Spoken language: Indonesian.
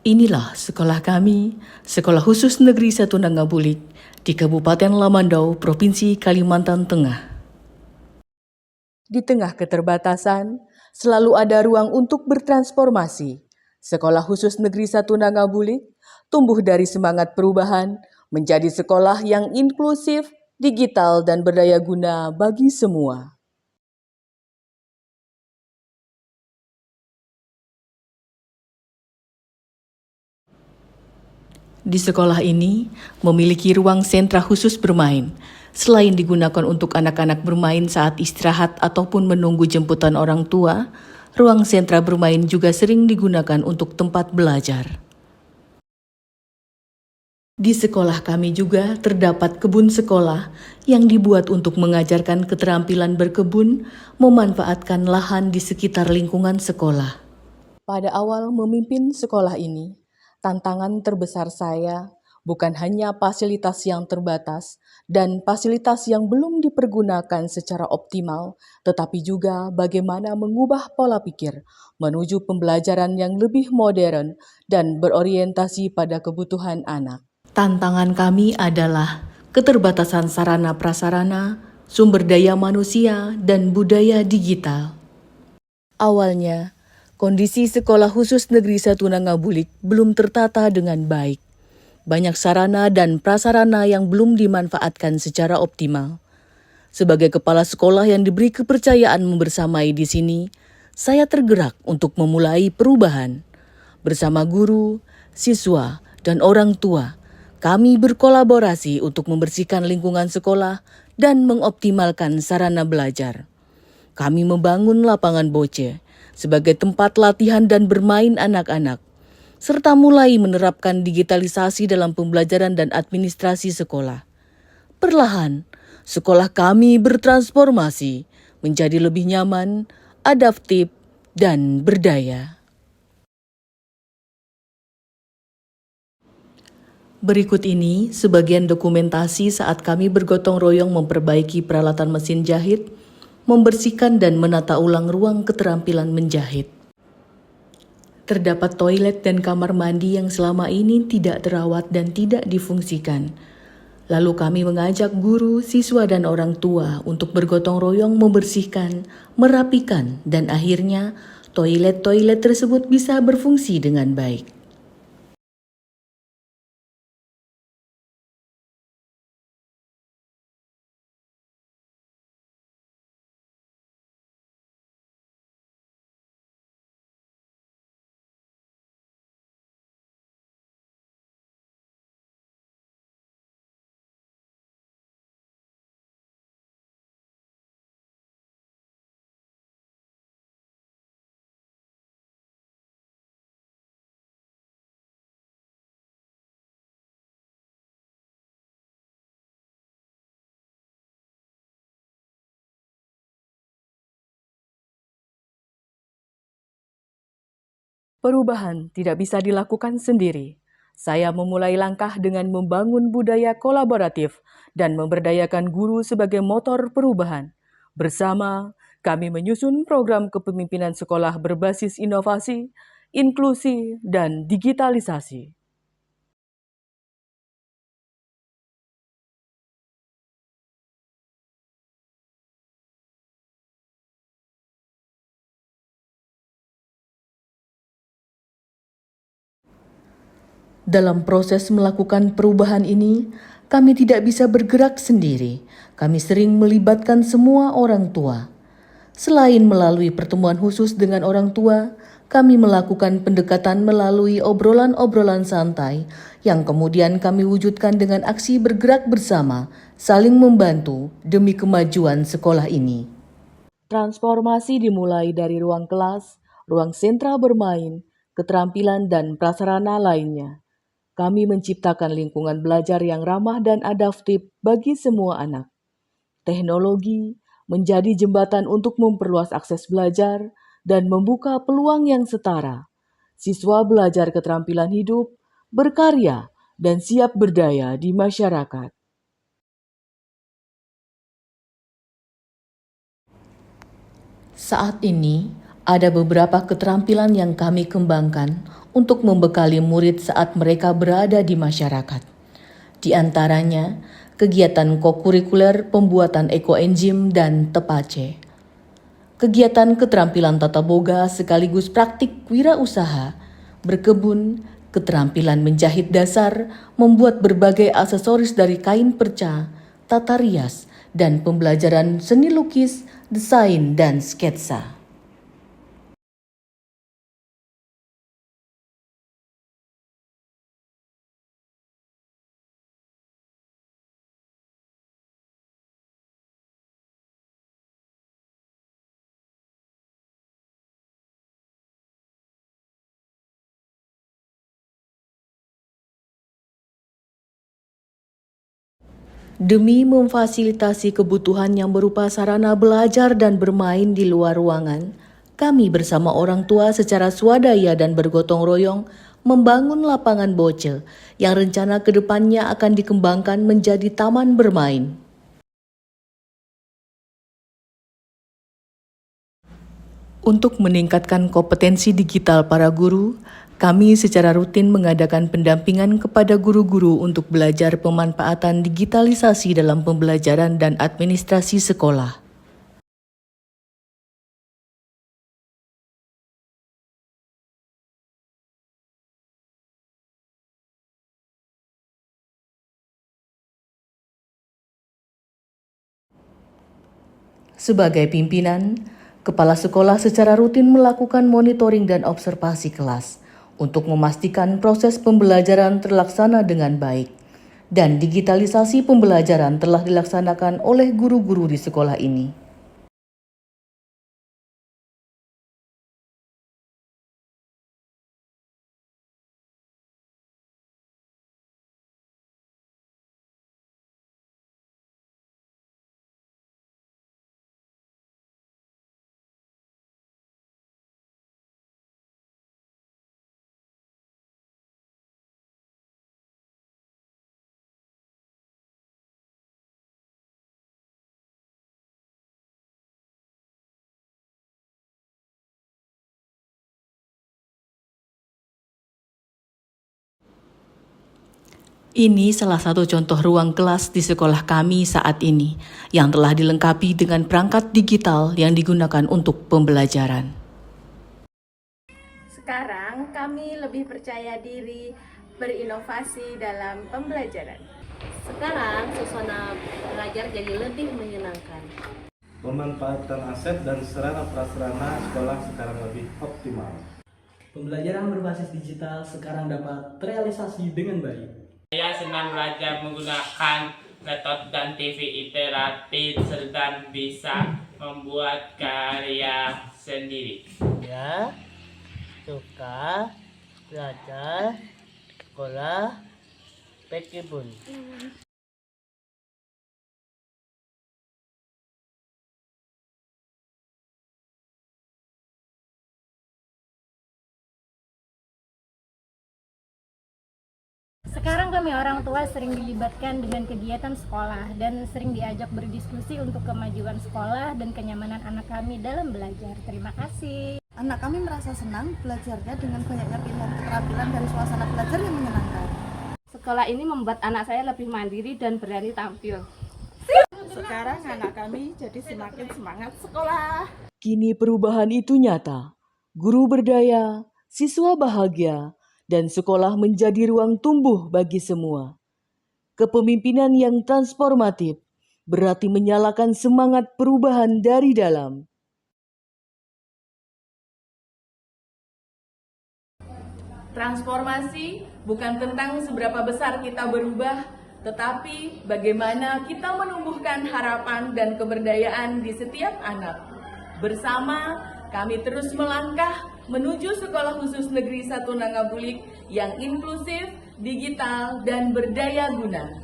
Inilah sekolah kami, Sekolah Khusus Negeri 1 Nangabulik di Kabupaten Lamandau, Provinsi Kalimantan Tengah. Di tengah keterbatasan, selalu ada ruang untuk bertransformasi. Sekolah Khusus Negeri 1 Nangabulik tumbuh dari semangat perubahan menjadi sekolah yang inklusif, digital, dan berdaya guna bagi semua. Di sekolah ini memiliki ruang sentra khusus bermain. Selain digunakan untuk anak-anak bermain saat istirahat ataupun menunggu jemputan orang tua, ruang sentra bermain juga sering digunakan untuk tempat belajar. Di sekolah kami juga terdapat kebun sekolah yang dibuat untuk mengajarkan keterampilan berkebun, memanfaatkan lahan di sekitar lingkungan sekolah. Pada awal memimpin sekolah ini, tantangan terbesar saya bukan hanya fasilitas yang terbatas dan fasilitas yang belum dipergunakan secara optimal, tetapi juga bagaimana mengubah pola pikir menuju pembelajaran yang lebih modern dan berorientasi pada kebutuhan anak. Tantangan kami adalah keterbatasan sarana prasarana, sumber daya manusia, dan budaya digital. Awalnya, kondisi Sekolah Khusus Negeri 1 Nangabulik belum tertata dengan baik. Banyak sarana dan prasarana yang belum dimanfaatkan secara optimal. Sebagai kepala sekolah yang diberi kepercayaan membersamai di sini, saya tergerak untuk memulai perubahan. Bersama guru, siswa, dan orang tua, kami berkolaborasi untuk membersihkan lingkungan sekolah dan mengoptimalkan sarana belajar. Kami membangun lapangan bocce sebagai tempat latihan dan bermain anak-anak, serta mulai menerapkan digitalisasi dalam pembelajaran dan administrasi sekolah. Perlahan, sekolah kami bertransformasi menjadi lebih nyaman, adaptif, dan berdaya. Berikut ini sebagian dokumentasi saat kami bergotong royong memperbaiki peralatan mesin jahit, membersihkan dan menata ulang ruang keterampilan menjahit. Terdapat toilet dan kamar mandi yang selama ini tidak terawat dan tidak difungsikan. Lalu kami mengajak guru, siswa, dan orang tua untuk bergotong royong membersihkan, merapikan, dan akhirnya toilet-toilet tersebut bisa berfungsi dengan baik. Perubahan tidak bisa dilakukan sendiri. Saya memulai langkah dengan membangun budaya kolaboratif dan memberdayakan guru sebagai motor perubahan. Bersama, kami menyusun program kepemimpinan sekolah berbasis inovasi, inklusi, dan digitalisasi. Dalam proses melakukan perubahan ini, kami tidak bisa bergerak sendiri. Kami sering melibatkan semua orang tua. Selain melalui pertemuan khusus dengan orang tua, kami melakukan pendekatan melalui obrolan-obrolan santai yang kemudian kami wujudkan dengan aksi bergerak bersama, saling membantu demi kemajuan sekolah ini. Transformasi dimulai dari ruang kelas, ruang sentra bermain, keterampilan dan prasarana lainnya. Kami menciptakan lingkungan belajar yang ramah dan adaptif bagi semua anak. Teknologi menjadi jembatan untuk memperluas akses belajar dan membuka peluang yang setara. Siswa belajar keterampilan hidup, berkarya, dan siap berdaya di masyarakat. Saat ini, Ada beberapa keterampilan yang kami kembangkan untuk membekali murid saat mereka berada di masyarakat. Di antaranya, kegiatan kokurikuler pembuatan ekoenzim dan tepace. Kegiatan keterampilan tata boga sekaligus praktik wirausaha, berkebun, keterampilan menjahit dasar, membuat berbagai aksesoris dari kain perca, tata rias, dan pembelajaran seni lukis, desain, dan sketsa. Demi memfasilitasi kebutuhan yang berupa sarana belajar dan bermain di luar ruangan, kami bersama orang tua secara swadaya dan bergotong royong membangun lapangan bocil yang rencana kedepannya akan dikembangkan menjadi taman bermain. Untuk meningkatkan kompetensi digital para guru, kami secara rutin mengadakan pendampingan kepada guru-guru untuk belajar pemanfaatan digitalisasi dalam pembelajaran dan administrasi sekolah. Sebagai pimpinan, kepala sekolah secara rutin melakukan monitoring dan observasi kelas untuk memastikan proses pembelajaran terlaksana dengan baik, dan digitalisasi pembelajaran telah dilaksanakan oleh guru-guru di sekolah ini. Ini salah satu contoh ruang kelas di sekolah kami saat ini yang telah dilengkapi dengan perangkat digital yang digunakan untuk pembelajaran. Sekarang kami lebih percaya diri berinovasi dalam pembelajaran. Sekarang suasana belajar jadi lebih menyenangkan. Memanfaatkan aset dan sarana prasarana sekolah sekarang lebih optimal. Pembelajaran berbasis digital sekarang dapat terrealisasi dengan baik. Saya senang belajar menggunakan laptop dan TV interaktif serta bisa membuat karya sendiri. Ya, suka belajar sekolah berkebun. Sekarang kami orang tua sering dilibatkan dengan kegiatan sekolah dan sering diajak berdiskusi untuk kemajuan sekolah dan kenyamanan anak kami dalam belajar. Terima kasih. Anak kami merasa senang belajarnya dengan banyaknya pilihan keterampilan dan suasana belajar yang menyenangkan. Sekolah ini membuat anak saya lebih mandiri dan berani tampil. Sekarang anak kami jadi semakin semangat sekolah. Kini perubahan itu nyata. Guru berdaya, siswa bahagia, dan sekolah menjadi ruang tumbuh bagi semua. Kepemimpinan yang transformatif berarti menyalakan semangat perubahan dari dalam. Transformasi bukan tentang seberapa besar kita berubah, tetapi bagaimana kita menumbuhkan harapan dan keberdayaan di setiap anak. Bersama, kami terus melangkah menuju Sekolah Khusus Negeri 1 Nangabulik yang inklusif, digital, dan berdaya guna.